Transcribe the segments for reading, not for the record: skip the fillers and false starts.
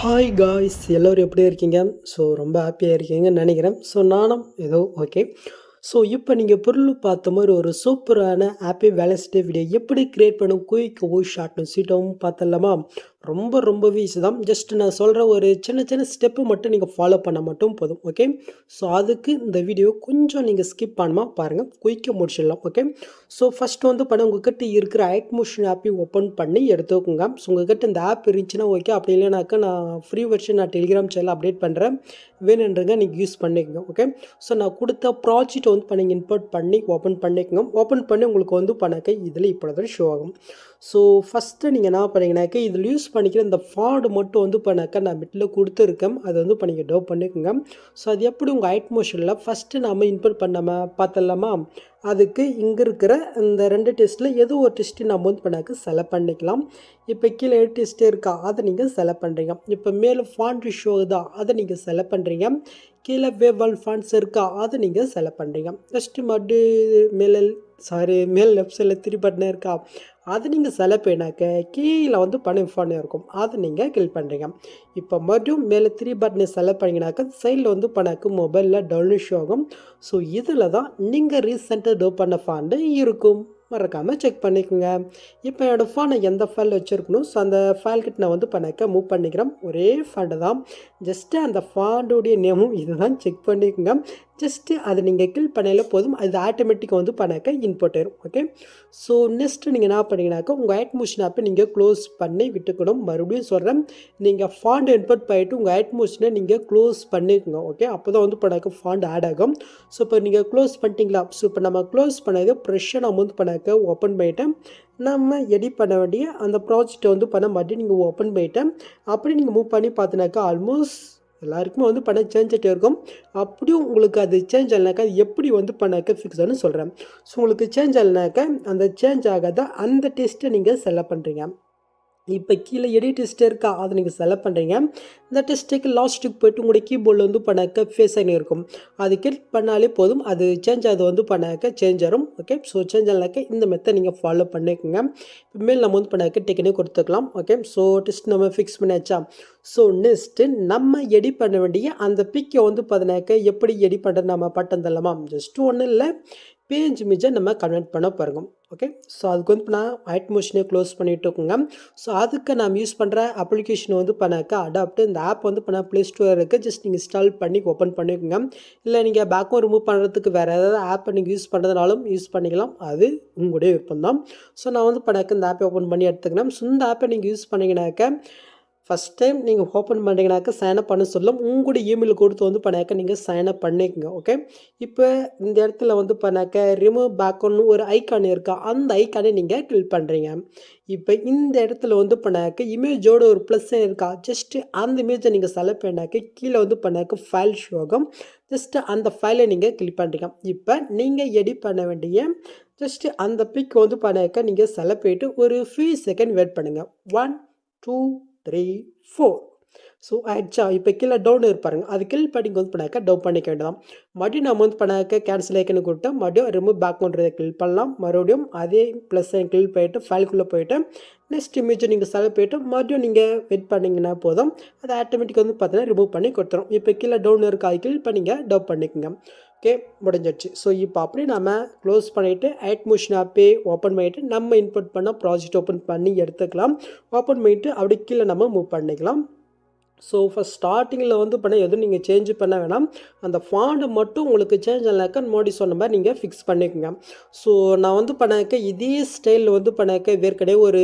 Hi guys எல்லோரும் எப்படி இருக்கீங்க? ஸோ ரொம்ப ஹாப்பியாக இருக்கீங்கன்னு நினைக்கிறேன். ஸோ நானும் ஏதோ ஓகே. ஸோ இப்போ நீங்கள் பொருள் பார்த்த மாதிரி ஒரு சூப்பரான ஹாப்பி வேலன்ஸ் டே வீடியோ எப்படி கிரியேட் பண்ணும் குயிக்காகவும் ஷார்ட்டும் சீட்டாகவும் பார்த்தலாமா? ரொம்பவே ஈஸி தான். ஜஸ்ட் நான் சொல்கிற ஒரு சின்ன சின்ன ஸ்டெப்பு மட்டும் நீங்கள் ஃபாலோ பண்ண மட்டும் போதும். ஓகே. ஸோ அதுக்கு இந்த வீடியோ கொஞ்சம் நீங்கள் ஸ்கிப் பண்ணாமல் பாருங்கள், குயிக்காக முடிச்சிடலாம். ஓகே. ஸோ ஃபஸ்ட்டு வந்து பண்ண உங்கள்கிட்ட இருக்கிற ஐட்மோஷன் ஆப்பை ஓப்பன் பண்ணி எடுத்துக்கோங்க. ஸோ உங்கள்கிட்ட இந்த ஆப் இருந்துச்சுன்னா ஓகே, அப்படி இல்லைனாக்கா நான் ஃப்ரீ வெர்ஷன் நான் டெலிகிராம் சேனல் அப்டேட் பண்ணுறேன், வேணுன்றங்க நீங்கள் யூஸ் பண்ணிக்கோங்க. ஓகே. ஸோ நான் கொடுத்த ப்ராஜெக்ட் வந்து பண்ணி இம்போர்ட் பண்ணி ஓப்பன் பண்ணிக்கோங்க. ஓப்பன் பண்ணி உங்களுக்கு வந்து பண்ணாக்க இதில் இப்படி ஷோ ஆகும். ஸோ ஃபஸ்ட்டு நீங்கள் என்ன பண்ணீங்கன்னாக்க இதில் யூஸ் பண்ணிக்கிற இந்த ஃபாண்ட் மட்டும் வந்து பண்ணாக்கா நான் மிட்டில் கொடுத்துருக்கேன், அதை வந்து இப்போ நீங்கள் டெவ் பண்ணிக்கோங்க. ஸோ அது எப்படி உங்கள் ஐட்மோஷனில் ஃபஸ்ட்டு நம்ம இம்போர்ட் பண்ணாமல் பார்த்துடலாமா? அதுக்கு இங்கே இருக்கிற இந்த 2 டெஸ்ட்டில் ஏதோ ஒரு டெஸ்ட்டு நம்ம வந்து பண்ணாக்க செலக்ட் பண்ணிக்கலாம். இப்போ கீழே டெஸ்ட்டே இருக்கா, அதை நீங்கள் செலக்ட் பண்ணுறீங்க. இப்போ மேலே ஃபாண்ட் ஷோ தான், அதை நீங்கள் செலக்ட் பண்ணுறீங்க. கீழே வேவல் ஃபாண்ட்ஸ் இருக்கா, அதை நீங்கள் செலக்ட் பண்ணுறீங்க. நெக்ஸ்ட்டு மேல் லெஃப்ட் சைடில் 3 பட்டன் இருக்கா, அது நீங்கள் செலக்ட் பண்ணாக்க கீழே வந்து பணம் ஃபாண்ட் இருக்கும், அதை நீங்கள் கிளிக் பண்ணுறீங்க. இப்போ மறுபடியும் மேலே 3 பட்டனை செலக்ட் பண்ணிங்கனாக்கா சைடில் வந்து பண்ணாக்க மொபைலில் டவுன்லோட் ஷோ ஆகும். ஸோ இதில் தான் நீங்கள் ரீசெண்டாக டவுன் பண்ண ஃபாண்டு இருக்கும், மறக்காமல் செக் பண்ணிக்கோங்க. இப்போ என்னோடய ஃபோனை எந்த ஃபைல் வச்சுருக்கணும், ஸோ அந்த ஃபைல்கிட்ட நான் வந்து பண்ணாக்க மூவ் பண்ணிக்கிறேன். ஒரே ஃபாண்டு தான், ஜஸ்ட்டு அந்த ஃபாண்டோடைய நேமும் இது தான், செக் பண்ணிக்கோங்க. ஜஸ்ட்டு அதை நீங்கள் கிளிக் பண்ணாலே போதும், அது ஆட்டோமேட்டிக்காக வந்து பண்ணாக்க இன்புட் ஆயிரும். ஓகே. ஸோ நெக்ஸ்ட்டு நீங்கள் என்ன பண்ணிங்கனாக்கா உங்கள் ஐட்மோஷன் ஆப்பை நீங்கள் க்ளோஸ் பண்ணி விட்டுக்கணும். மறுபடியும் சொல்கிறேன், நீங்கள் ஃபாண்ட் இன்புட் பண்ணிவிட்டு உங்கள் ஐட்மோஷனை நீங்கள் க்ளோஸ் பண்ணிக்கோங்க. ஓகே. அப்போ தான் வந்து பண்ணாக்க ஃபாண்ட் ஆட் ஆகும். ஸோ இப்போ நீங்கள் க்ளோஸ் பண்ணிட்டீங்களா? ஸோ இப்போ நம்ம க்ளோஸ் பண்ணது ப்ரெஷ்ஷை நம்ம வந்து பண்ணாக்க ஓப்பன் பண்ணிவிட்டேன். நம்ம எடிட் பண்ண வேண்டிய அந்த ப்ராஜெக்டை வந்து பண்ண மாட்டேன், நீங்கள் ஓப்பன் பண்ணிவிட்டேன். அப்படி நீங்கள் மூவ் பண்ணி பார்த்தினாக்கா ஆல்மோஸ்ட் எல்லாருக்குமே வந்து பண்ண சேஞ்ச் ஆகிட்டே இருக்கும். அப்படியும் உங்களுக்கு அது சேஞ்ச் ஆகலைனாக்கா எப்படி வந்து பண்ணாக்க ஃபிக்ஸ் ஆகுன்னு சொல்கிறேன். ஸோ உங்களுக்கு சேஞ்ச் ஆகலைனாக்கா அந்த சேஞ்ச் ஆகாத அந்த டெஸ்ட்டை நீங்கள் செலக்ட் பண்ணுறீங்க. இப்போ கீழே எடிட் டெஸ்ட் இருக்கா, அதை நீங்கள் செலக்ட் பண்ணுறீங்க. இந்த டெஸ்ட்டுக்கு லாஸ்ட்டுக்கு போய்ட்டு உங்களுடைய கீபோர்டில் வந்து பண்ணாக்க ஃபேஸ் ஆகி இருக்கும், அது கிளிக் பண்ணாலே போதும், அது சேஞ்ச் ஆகுது வந்து பண்ணாக்க சேஞ்ச் ஆகும். ஓகே. ஸோ சேஞ்ச் ஆகலைனாக்க இந்த மெத்தட் நீங்கள் ஃபாலோ பண்ணிக்கோங்க. இப்போ மேல் நம்ம வந்து பண்ணாக்க டெக்னிக் கொடுத்துக்கலாம். ஓகே. ஸோ டெஸ்ட் நம்ம ஃபிக்ஸ் பண்ணியாச்சா? ஸோ நெக்ஸ்ட்டு நம்ம எடிட் பண்ண வேண்டிய அந்த பிக்கை வந்து பார்த்தினாக்க எப்படி எடிட் பண்ணுறது நம்ம பட்டன் தரலாமா? ஜஸ்ட்டு ஒன்றும் இல்லை, பேஜ் இமேஜை நம்ம கன்வெர்ட் பண்ண பாருங்க. ஓகே. ஸோ அதுக்கு வந்து நான் ஐட்மோஷனை க்ளோஸ் பண்ணிட்டு இருக்கோங்க. ஸோ அதுக்கு நாம் யூஸ் பண்ணுற அப்ளிகேஷன் வந்து பண்ணாக்க அடாப்ட், இந்த ஆப் வந்து பண்ண ப்ளே ஸ்டோர் இருக்குது, ஜஸ்ட் நீங்கள் இன்ஸ்டால் பண்ணி ஓப்பன் பண்ணிக்கோங்க. இல்லை நீங்கள் பேக்கும் ரிமூவ் பண்ணுறதுக்கு வேறு ஏதாவது ஆப்பை நீங்கள் யூஸ் பண்ணுறதுனாலும் யூஸ் பண்ணிக்கலாம், அது உங்களுடைய விருப்பம் தான். ஸோ நான் வந்து பண்ணாக்க இந்த ஆப்பை ஓப்பன் பண்ணி எடுத்துக்கிறேன். ஸோ இந்த ஆப்பை நீங்கள் யூஸ் பண்ணிங்கனாக்க ஃபஸ்ட் டைம் நீங்கள் ஓப்பன் பண்ணிங்கனாக்கா சைனப் பண்ண சொல்லும், உங்களுடைய இமெயில் கொடுத்து வந்து பண்ணாக்க நீங்கள் சைனப் பண்ணிக்கோங்க. ஓகே. இப்போ இந்த இடத்துல வந்து பண்ணாக்க ரிமூவ் பேக்னு ஒரு ஐக்கான் இருக்கா, அந்த ஐக்கானை நீங்கள் கிளிக் பண்ணுறீங்க. இப்போ இந்த இடத்துல வந்து பண்ணாக்க இமேஜோட ஒரு ப்ளஸ் இருக்கா, ஜஸ்ட்டு அந்த இமேஜை நீங்கள் செலக்ட் பண்ணாக்க கீழே வந்து பண்ணாக்க ஃபைல் ஷோ ஆகும், ஜஸ்ட்டு அந்த ஃபைலை நீங்கள் கிளிக் பண்ணுறீங்க. இப்போ நீங்கள் எடிட் பண்ண வேண்டிய ஜஸ்ட்டு அந்த பிக் வந்து பண்ணாக்க நீங்கள் செலக்ட் பண்ணிட்டு ஒரு ஃபியூ செகண்ட் வெயிட் பண்ணுங்கள். 1 2 3 4. ஸோ ஆயிடுச்சா? இப்போ கீழே டவுன் இருப்பாருங்க, அது கிளிக் பண்ணி வந்து பண்ணாக்க டவுன் பண்ணிக்க வேண்டியதான். மறுபடியும் நம்ம வந்து பண்ணாக்க கேன்சல் ஐக்கனை கொடுத்து மறுபடியும் ரிமூவ் பேக்ன்றதை கிளிக் பண்ணலாம். மறுபடியும் அதே ப்ளஸ் கிளிக் பண்ணிவிட்டு ஃபைலுக்குள்ளே போய்ட்டு நெக்ஸ்ட் இமேஜை நீங்கள் செலக்ட் பண்ணிவிட்டு மறுபடியும் நீங்கள் வெயிட் பண்ணிங்கன்னா போதும், அது ஆட்டோமேட்டிக்காக வந்து பார்த்தீங்கன்னா ரிமூவ் பண்ணி கொடுத்துரும். இப்போ கீழே டவுன் இருக்கா, அது கிளிக் பண்ணிங்க டவுன் பண்ணிக்கோங்க. ஓகே, முடிஞ்சிடுச்சு. ஸோ இப்போ அப்படியே நம்ம க்ளோஸ் பண்ணிவிட்டு ஐட்மோஷன் ஆப்பே ஓப்பன் பண்ணிவிட்டு நம்ம இன்புட் பண்ண ப்ராஜெக்ட் ஓப்பன் பண்ணி எடுத்துக்கலாம். ஓப்பன் பண்ணிவிட்டு அப்படி கீழே நம்ம மூவ் பண்ணிக்கலாம். ஸோ ஃபஸ்ட் ஸ்டார்டிங்கில் வந்து பண்ண எதுவும் நீங்கள் சேஞ்ச் பண்ண வேணாம், அந்த ஃபாண்ட் மட்டும் உங்களுக்கு சேஞ்ச் ஆகலைனாக்கா மோடி சொன்ன மாதிரி நீங்கள் ஃபிக்ஸ் பண்ணிக்கோங்க. ஸோ நான் வந்து பண்ணாக்க இதே ஸ்டைலில் வந்து பண்ணாக்க ஏற்கனவே ஒரு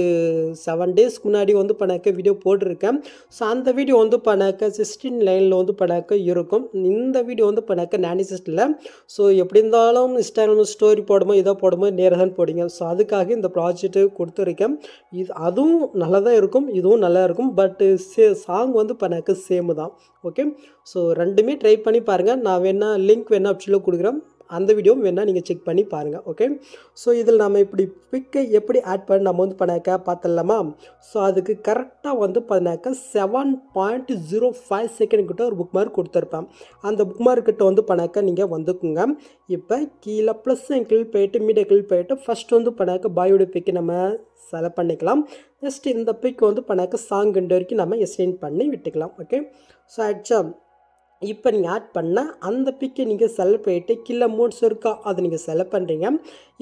7 டேஸ்க்கு முன்னாடி வந்து பண்ணாக்க வீடியோ போட்டிருக்கேன். ஸோ அந்த வீடியோ வந்து பண்ணாக்க 16 லைனில் வந்து பண்ணாக்க இருக்கும். இந்த வீடியோ வந்து பண்ணாக்க 96 ஸோ எப்படி இருந்தாலும் இன்ஸ்டாகிராம் ஸ்டோரி போடும்போது ஏதோ போடும்போது நேராக தான் போடுங்க. ஸோ அதுக்காக இந்த ப்ராஜெக்ட்டு கொடுத்துருக்கேன். அதுவும் நல்லா தான் இருக்கும், இதுவும் நல்லா இருக்கும், பட்டு சாங் வந்து பண்ணாக்க சேமு தான். ஓகே. ஸோ ரெண்டுமே ட்ரை பண்ணி பாருங்கள், நான் வேணால் லிங்க் வேணால் ஆப்ஷனில் கொடுக்குறேன், அந்த வீடியோவும் வேணால் நீங்கள் செக் பண்ணி பாருங்கள். ஓகே, ஸோ இதில் நம்ம இப்படி பிக்கை எப்படி ஆட் பண்ணி நம்ம வந்து பண்ணாக்க பார்த்துடலாமா? ஸோ அதுக்கு கரெக்டாக வந்து பண்ணாக்க 7.05 செகண்ட் கிட்ட ஒரு புக் மார்க் கொடுத்துருப்பேன். அந்த புக் மார்க் கிட்ட வந்து பண்ணாக்க நீங்கள் வந்துக்குங்க. இப்போ கீழே ப்ளஸ் கீழ் போயிட்டு மீடியா கீழ் போயிட்டு ஃபஸ்ட் வந்து பண்ணாக்க பாயோட பிக்கை நம்ம செலக்ட் பண்ணிக்கலாம். ஜஸ்ட் இந்த பிக் வந்து பண்ணாக்க சாங் வரைக்கும் நம்ம எக்ஸ்டெண்ட் பண்ணி விட்டுக்கலாம். ஓகே, ஸோ ஆக்சுவலாக இப்போ நீங்கள் ஆட் பண்ண அந்த பிக்கை நீங்கள் செலக்ட் பண்ணிவிட்டு கீழே மோட்ஸ் இருக்கா அதை நீங்கள் செலக்ட் பண்ணுறீங்க.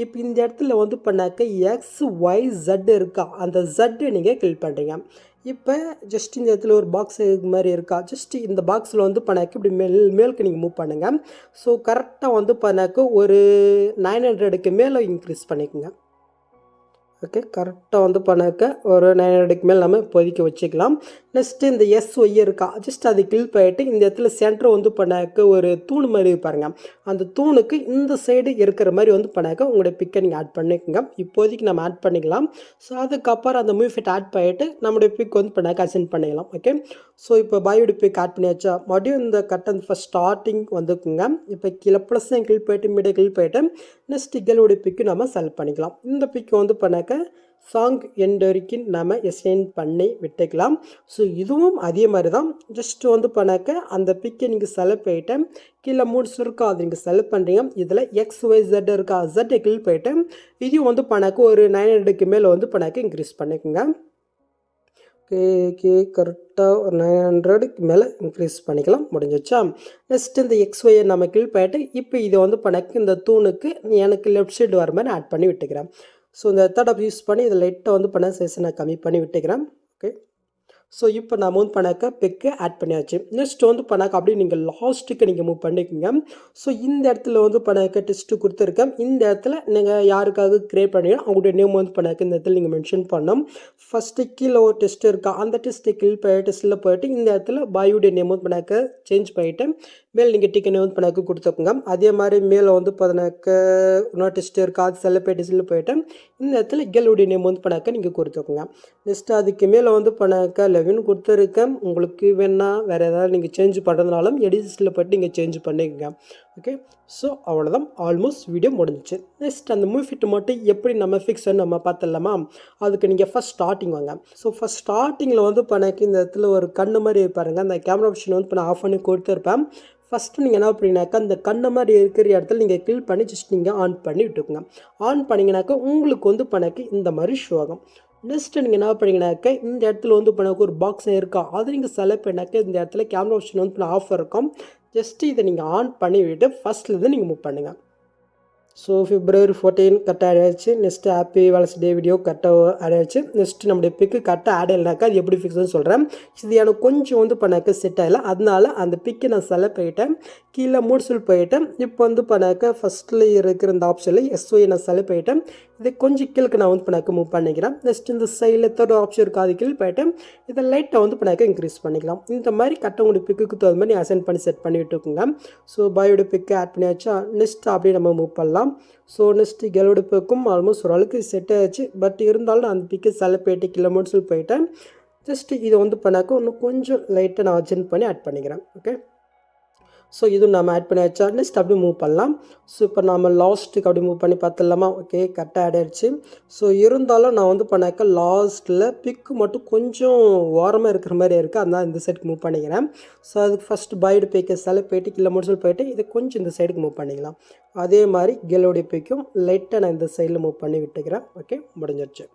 இப்போ இந்த இடத்துல வந்து பண்ணாக்க XYZ இருக்கா அந்த Z நீங்கள் கிளிக் பண்ணுறீங்க. இப்போ ஜஸ்ட் இந்த இடத்துல ஒரு பாக்ஸ் மாதிரி இருக்கா, ஜஸ்ட் இந்த பாக்ஸில் வந்து பண்ணாக்க இப்படி மேலுக்கு நீங்கள் மூவ் பண்ணுங்கள். ஸோ கரெக்டாக வந்து பண்ணாக்க ஒரு 900க்கு மேலே இன்க்ரீஸ் பண்ணிக்கோங்க. ஓகே, கரெக்டாக வந்து பண்ணாக்க ஒரு 900க்கு மேலே நம்ம இப்போதைக்கு வச்சுக்கலாம். நெக்ஸ்ட்டு இந்த SY இருக்கா, ஜஸ்ட் அது கிளிக் பண்ணிட்டு இந்த இடத்துல சென்டர் வந்து பண்ணாக்க ஒரு தூண் மாதிரி பாருங்க, அந்த தூணுக்கு இந்த சைடு இருக்கிற மாதிரி வந்து பண்ணாக்க உங்களுடைய பிக்கை நீங்கள் ஆட் பண்ணிக்கோங்க. இப்போதைக்கு நம்ம ஆட் பண்ணிக்கலாம். ஸோ அதுக்கப்புறம் அந்த மூவி ஃபிட் ஆட் பண்ணிட்டு நம்மளுடைய பிக் வந்து பண்ணாக்க அசென்ட் பண்ணிக்கலாம். ஓகே, ஸோ இப்போ பாயோட பிக் ஆட் பண்ணியாச்சா, மறுபடியும் இந்த கட்டன் ஃபஸ்ட் ஸ்டார்டிங் வந்துக்குங்க. இப்போ கீழே ப்ளஸ் கிளிக் போயிட்டு மீடியா கிளிக் போயிட்டு நெக்ஸ்ட் கேலோடைய பிக்கு நம்ம செலக்ட் பண்ணிக்கலாம். இந்த பிக்கு வந்து பண்ணாக்க சாங் எண்ட் வரைக்கும் நம்ம எக்ஸ்டெண்ட் பண்ணி விட்டுக்கலாம். ஸோ இதுவும் அதே மாதிரி தான், ஜஸ்ட் வந்து பண்ணாக்க அந்த பிக்கை நீங்கள் செலக்ட் பண்ணிவிட்டு கீழே மூட்ஸ் இருக்கா அது நீங்கள் செலக்ட் பண்ணுறீங்க. இதில் XYZ இருக்கா Z கிளிக் போயிட்டு இதையும் வந்து பண்ணாக்க ஒரு 900க்கு மேலே வந்து பண்ணாக்க இன்க்ரீஸ் பண்ணிக்கோங்க. ஓகே, கரெக்டாக ஒரு 900க்கு மேலே இன்க்ரீஸ் பண்ணிக்கலாம். முடிஞ்சிச்சா? நெக்ஸ்ட் இந்த XY நம்ம கிளிக் பண்ணிட்டு இப்போ இதை வந்து பண்ணாக்க இந்த தூணுக்கு எனக்கு லெஃப்ட் சைடு வர மாதிரி ஆட் பண்ணி விட்டுக்கிறேன். ஸோ இந்த மெத்தட் யூஸ் பண்ணி இதை லைட்டாக வந்து பண்ண சைஸை நான் கம்மி பண்ணி விட்டுக்கிறேன். ஓகே, ஸோ இப்போ நம்ம வந்து பண்ணாக்க பிக்கு ஆட் பண்ணியாச்சு. நெக்ஸ்ட் வந்து பண்ணாக்க அப்படியே நீங்கள் லாஸ்ட்டுக்கு நீங்கள் மூவ் பண்ணிக்கோங்க. ஸோ இந்த இடத்துல வந்து பண்ணாக்க டெஸ்ட்டு கொடுத்துருக்கேன். இந்த இடத்துல நீங்கள் யாருக்காக க்ரியேட் பண்ணீங்கன்னா அவங்களுடைய நேம் வந்து பண்ணாக்க இந்த இடத்துல நீங்கள் மென்ஷன் பண்ணணும். ஃபஸ்ட்டு கீழே ஒரு டெஸ்ட் இருக்கா அந்த டெஸ்ட்டு கீழ் போய் டெஸ்ட்டில் போய்ட்டு இந்த இடத்துல பாயோடைய நேம் வந்து பண்ணாக்க சேஞ்ச் பண்ணிவிட்டு மேலே நீங்கள் டிக்கெட் வந்து பண்ணாக்க கொடுத்துக்கோங்க. அதே மாதிரி மேலே வந்து பண்ணாக்க இன்னொரு டெஸ்ட் இருக்கா அது செல்லப்பே டெஸ்ட்டில் போய்ட்டு இந்த இடத்துல கேளுடைய நேம் வந்து பண்ணாக்க நீங்கள் கொடுத்துக்கோங்க. நெக்ஸ்ட்டு அதுக்கு மேலே வந்து பண்ணாக்க 11 கொடுத்துருக்கேன். உங்களுக்கு வேணால் வேறு ஏதாவது நீங்கள் சேஞ்ச் பண்ணுறதுனாலும் எடிஷனில் போய்ட்டு நீங்கள் சேஞ்ச் பண்ணிக்கோங்க. ஓகே, ஸோ அவ்வளோதான், ஆல்மோஸ்ட் வீடியோ முடிஞ்சிச்சு. நெக்ஸ்ட் அந்த மூவி ஃபிட் மட்டும் எப்படி நம்ம ஃபிக்ஸ் நம்ம பார்த்துடலாமா? அதுக்கு நீங்கள் ஃபஸ்ட் ஸ்டார்டிங் வாங்க. ஸோ ஃபஸ்ட் ஸ்டார்டிங்கில் வந்து பண்ணாக்க இந்த இடத்துல ஒரு கண்ணு மாதிரி இருப்பாருங்க, அந்த கேமரா ஆப்ஷன் வந்து நான் ஆஃப் பண்ணி கொடுத்துருப்பேன். ஃபஸ்ட்டு நீங்கள் என்ன பண்ணிங்கனாக்கா அந்த கண்ணு மாதிரி இருக்கிற இடத்துல நீங்கள் கிளிக் பண்ணி ஜஸ்ட் நீங்கள் ஆன் பண்ணி விட்டுக்குங்க. ஆன் பண்ணிங்கனாக்கா உங்களுக்கு வந்து பண்ணாக்க இந்த மாதிரி ஷோ ஆகும். நெக்ஸ்ட்டு நீங்கள் என்ன பண்ணிங்கனாக்க இந்த இடத்துல வந்து பண்ணாக்க ஒரு பாக்ஸ் இருக்கா அது நீங்கள் செலக்ட் பண்ணாக்க இந்த இடத்துல கேமரா ஆப்ஷன் வந்து ஆஃப் இருக்கும். ஜஸ்ட்டு இதை நீங்கள் ஆன் பண்ணி விட்டு ஃபஸ்ட்லேருந்து நீங்கள் மூவ் பண்ணுங்கள். ஸோ February 14 கரெக்டாக ஆட் ஆகிடுச்சு. Next happy valence day video கரெக்டாக ஆட் ஆகிடுச்சு. நெக்ஸ்ட்டு நம்முடைய பிக்கு கரெக்டாக ஆட் ஆகலைனாக்கா அது எப்படி ஃபிக்ஸ்னு சொல்கிறேன். இது எனக்கு கொஞ்சம் வந்து பண்ணாக்க செட் ஆகலை, அதனால அந்த பிக்கை நான் செலக்ட் பண்ணிவிட்டேன். கீழே மூட்ஸில் போயிட்டேன். இப்போ வந்து பண்ணாக்க ஃபஸ்ட்டில் இருக்கிற இந்த ஆப்ஷனில் SY நான் செலக்ட் பண்ணிவிட்டேன். இதை கொஞ்சம் கீழே நான் வந்து பண்ணாக்க மூவ் பண்ணிக்கிறேன். நெக்ஸ்ட் இந்த சைடில் தேர்ட் ஆப்ஷன் இருக்குது அது கீழே போயிட்டு இதை லைட்டாக வந்து பண்ணாக்க இன்க்ரீஸ் பண்ணிக்கலாம். இந்த மாதிரி கரெக்டாக உங்களுக்கு பிக்குக்கு தகுந்த மாதிரி அசைன் பண்ணி செட் பண்ணி விட்டுக்குங்க. ஸோ பாயோட பிக்கை ஆட் பண்ணியாச்சா, நெக்ஸ்ட் அப்படியே நம்ம மூவ் பண்ணலாம். ஸோ நெக்ஸ்ட்டு கேலோட பிக்கும் ஆல்மோஸ்ட் ஓரளவுக்கு செட் ஆகிடுச்சு. பட் இருந்தாலும் அந்த பிக்கு செலக்ட் பண்ணிட்டு கிலோமீட்டர்ஸில் போயிட்டேன். ஜஸ்ட்டு இதை வந்து பண்ணாக்க இன்னும் கொஞ்சம் லைட்டாக நான் அட்ஜென்ட் பண்ணி ஆட் பண்ணிக்கிறேன். ஓகே, ஸோ இதுவும் நம்ம ஆட் பண்ணியாச்சா, நெக்ஸ்ட் அப்படியே மூவ் பண்ணலாம். ஸோ இப்போ நம்ம லாஸ்ட்டுக்கு அப்படி மூவ் பண்ணி பார்த்துடலாமா? ஓகே, கரெக்டாக ஆட் ஆகிடுச்சு. ஸோ இருந்தாலும் நான் வந்து பண்ணாக்க லாஸ்ட்டில் பிக்கு மட்டும் கொஞ்சம் ஓரமாக இருக்கிற மாதிரி இருக்குது, அதனால் இந்த சைடுக்கு மூவ் பண்ணிக்கிறேன். ஸோ அதுக்கு ஃபஸ்ட்டு பாயோட பிக்கை செலக்ட் போயிட்டு கீழே முடிச்சல் போயிட்டு இதை கொஞ்சம் இந்த சைடுக்கு மூவ் பண்ணிக்கலாம். அதே மாதிரி கேலோடைய பிக்கும் லைட்டாக நான் இந்த சைடில் மூவ் பண்ணி விட்டுக்கிறேன். ஓகே, முடிஞ்சிடுச்சு.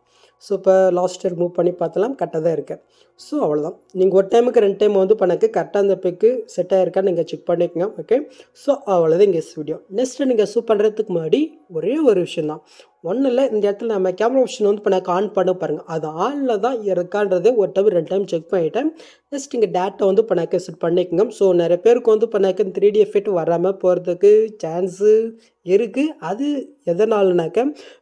ஸோ இப்போ லாஸ்ட் இயர் மூவ் பண்ணி பார்த்தலாம், கரெக்டாக தான் இருக்குது. ஸோ அவ்வளோதான், நீங்கள் ஒரு டைமுக்கு 2 டைம் வந்து பண்ணாக்க கரெக்டாக அந்த பிக்கு செட் ஆகிருக்கான்னு நீங்கள் செக் பண்ணிக்கோங்க. ஓகே, ஸோ அவ்வளோதான் இங்கே வீடியோ. நெக்ஸ்ட்டு நீங்கள் சூப் பண்ணுறதுக்கு முன்னாடி ஒரே ஒரு விஷயம் தான், ஒன்றும் இல்லை, இந்த இடத்துல நம்ம கேமரா ஆப்ஷன் வந்து பண்ணாக்க ஆன் பண்ண பாருங்கள், அது ஆனில் தான் இருக்கான்றதே ஒரு டைம் 2 டைம் செக் பண்ணிவிட்டேன். நெக்ஸ்ட் இங்கே டேட்டா வந்து பண்ணாக்க செட் பண்ணிக்கோங்க. ஸோ நிறைய பேருக்கு வந்து பண்ணாக்க 3D எஃபெக்ட் வராமல் போகிறதுக்கு சான்ஸு இருக்குது. அது எதனாலனாக்க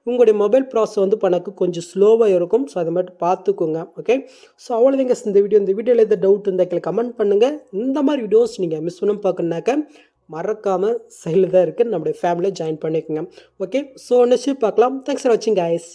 உங்களுடைய மொபைல் ப்ராசஸ் வந்து பண்ணாக்க கொஞ்சம் ஸ்லோவாக இருக்கும். ஸோ அதை மட்டும் பார்த்துக்கோங்க. ஓகே, ஸோ அவ்வளோதாங்க இந்த வீடியோவில் எதாவது டவுட் இருந்தால் கமெண்ட் பண்ணுங்கள். இந்த மாதிரி வீடியோஸ் நீங்கள் மிஸ் பண்ண பார்க்கணுனாக்க மறக்காமல் சைடில் தான் இருக்குது நம்மளுடைய ஃபேமிலியை ஜாயின் பண்ணிக்கோங்க. ஓகே, ஸோ நெக்ஸ்ட் பார்க்கலாம். தேங்க்ஸ் ஃபார் வாட்சிங் கைஸ்.